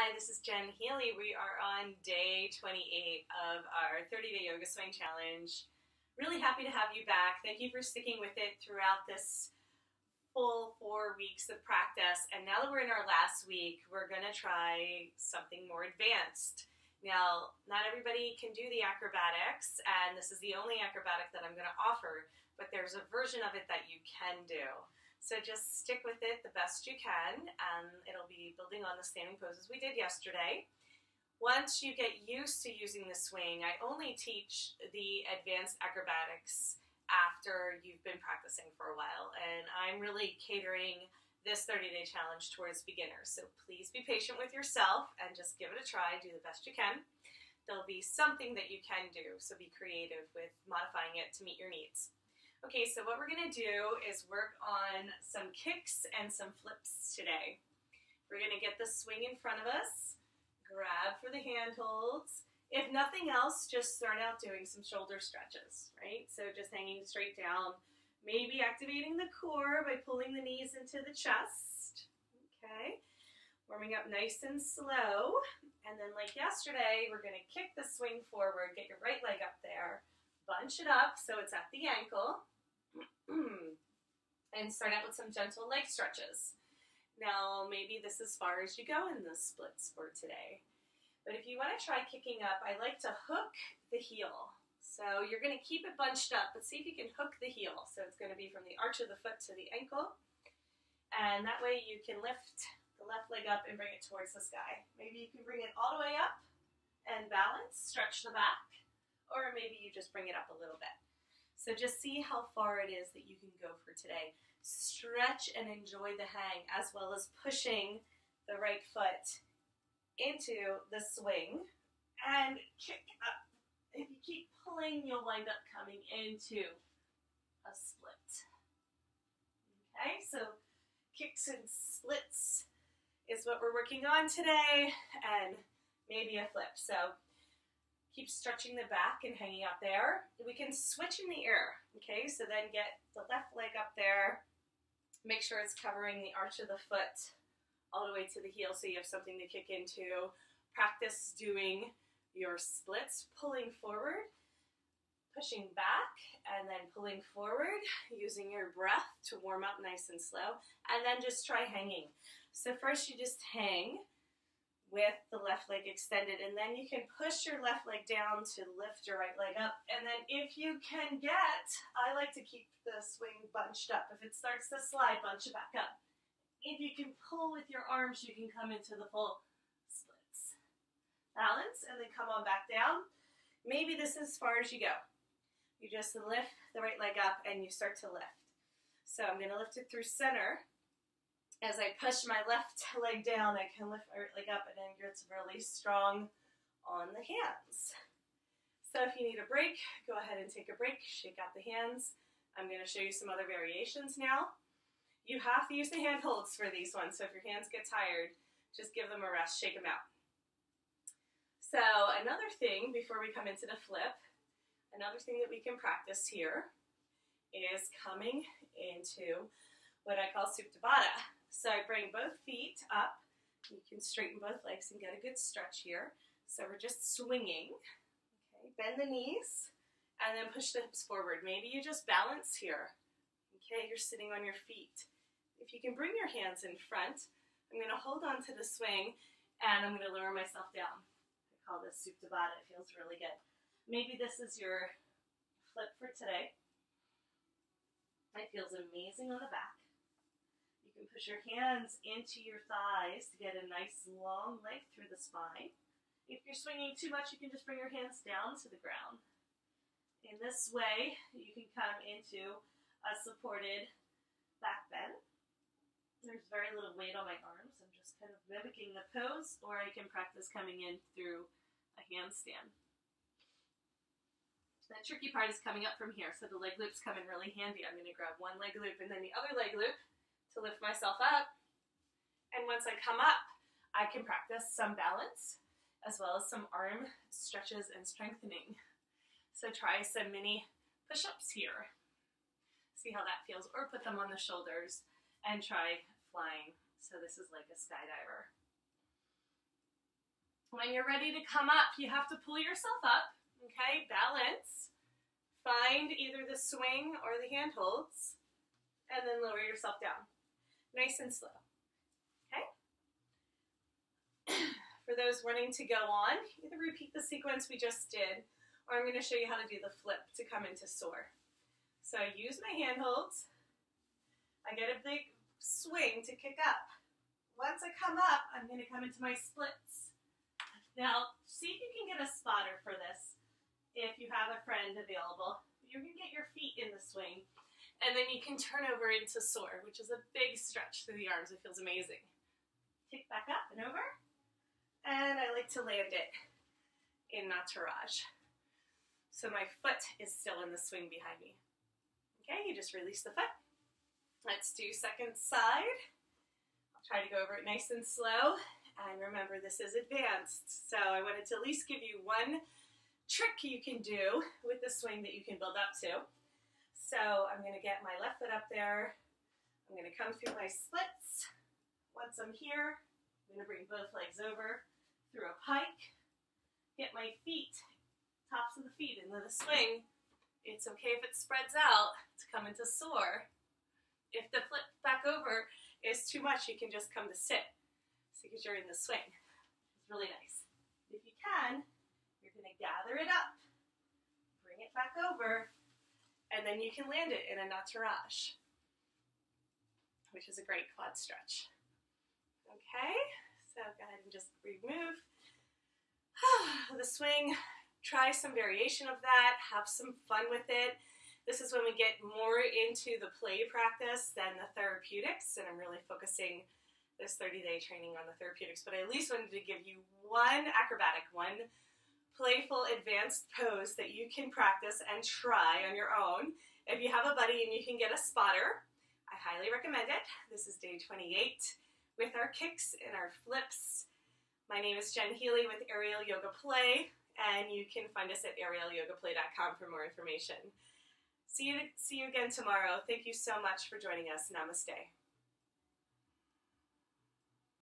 Hi, this is Jen Healy. We are on day 28 of our 30-day yoga swing challenge. Really happy to have you back. Thank you for sticking with it throughout this full 4 weeks of practice. And now that we're in our last week, we're going to try something more advanced. Now, not everybody can do the acrobatics, and this is the only acrobatic that I'm going to offer, but there's a version of it that you can do. So just stick with it the best you can, and it'll be building on the standing poses we did yesterday. Once you get used to using the swing, I only teach the advanced acrobatics after you've been practicing for a while, and I'm really catering this 30-day challenge towards beginners. So please be patient with yourself and just give it a try, do the best you can. There'll be something that you can do, so be creative with modifying it to meet your needs. Okay, so what we're going to do is work on some kicks and some flips today. We're going to get the swing in front of us, grab for the handholds. If nothing else, just start out doing some shoulder stretches, right? So just hanging straight down, maybe activating the core by pulling the knees into the chest, okay? Warming up nice and slow, and then like yesterday, we're going to kick the swing forward, get your right leg up there, bunch it up so it's at the ankle, and start out with some gentle leg stretches. Now, maybe this is as far as you go in the splits for today. But if you want to try kicking up, I like to hook the heel. So you're going to keep it bunched up, but see if you can hook the heel. So it's going to be from the arch of the foot to the ankle. And that way you can lift the left leg up and bring it towards the sky. Maybe you can bring it all the way up and balance, stretch the back. Or maybe you just bring it up a little bit. So just see how far it is that you can go for today. Stretch and enjoy the hang, as well as pushing the right foot into the swing and kick up. If you keep pulling, you'll wind up coming into a split. Okay, so kicks and splits is what we're working on today, and maybe a flip. So keep stretching the back and hanging out there. We can switch in the air, okay? So then get the left leg up there. Make sure it's covering the arch of the foot all the way to the heel so you have something to kick into. Practice doing your splits, pulling forward, pushing back, and then pulling forward, using your breath to warm up nice and slow, and then just try hanging. So first you just hang with the left leg extended, and then you can push your left leg down to lift your right leg up, and then if you can I like to keep the swing bunched up. If it starts to slide, bunch it back up. If you can pull with your arms, you can come into the full splits. Balance, and then come on back down. Maybe this is as far as you go. You just lift the right leg up, and you start to lift. So I'm going to lift it through center. As I push my left leg down, I can lift my right leg up, and then it's really strong on the hands. So if you need a break, go ahead and take a break, shake out the hands. I'm going to show you some other variations now. You have to use the hand holds for these ones, so if your hands get tired, just give them a rest, shake them out. So another thing before we come into the flip, another thing that we can practice here is coming into what I call Suptabada. So I bring both feet up. You can straighten both legs and get a good stretch here. So we're just swinging. Okay, bend the knees and then push the hips forward. Maybe you just balance here. Okay, you're sitting on your feet. If you can bring your hands in front, I'm going to hold on to the swing and I'm going to lower myself down. I call this Suptabada. It feels really good. Maybe this is your flip for today. It feels amazing on the back. You can push your hands into your thighs to get a nice long leg through the spine. If you're swinging too much, you can just bring your hands down to the ground. In this way, you can come into a supported back bend. There's very little weight on my arms. I'm just kind of mimicking the pose, or I can practice coming in through a handstand. The tricky part is coming up from here, so the leg loops come in really handy. I'm going to grab one leg loop and then the other leg loop to lift myself up. And once I come up, I can practice some balance as well as some arm stretches and strengthening. So try some mini push-ups here. See how that feels, or put them on the shoulders and try flying. So this is like a skydiver. When you're ready to come up, you have to pull yourself up, okay? Balance. Find either the swing or the handholds, and then lower yourself down. Nice and slow, okay? For those wanting to go on, either repeat the sequence we just did, or I'm going to show you how to do the flip to come into Soar. So I use my handholds. I get a big swing to kick up. Once I come up, I'm going to come into my splits. Now, see if you can get a spotter for this if you have a friend available. You can get your feet in the swing, and then you can turn over into Soar, which is a big stretch through the arms. It feels amazing. Kick back up and over, and I like to land it in Nataraj. So my foot is still in the swing behind me. Okay, you just release the foot. Let's do second side. I'll try to go over it nice and slow. And remember, this is advanced. So I wanted to at least give you one trick you can do with the swing that you can build up to. So I'm going to get my left foot up there. I'm going to come through my splits. Once I'm here, I'm going to bring both legs over through a pike. Get my feet, tops of the feet into the swing. It's okay if it spreads out to come into Soar. If the flip back over is too much, you can just come to sit because you're in the swing. It's really nice. If you can, you're going to gather it up, bring it back over, and then you can land it in a Nataraj, which is a great quad stretch. Okay, so go ahead and just remove the swing. Try some variation of that, have some fun with it. This is when we get more into the play practice than the therapeutics, and I'm really focusing this 30-day training on the therapeutics, but I at least wanted to give you one acrobatic, one playful advanced pose that you can practice and try on your own. If you have a buddy and you can get a spotter, I highly recommend it. This is day 28 with our kicks and our flips. My name is Jen Healy with Aerial Yoga Play, and you can find us at aerialyogaplay.com for more information. See you again tomorrow. Thank you so much for joining us. Namaste.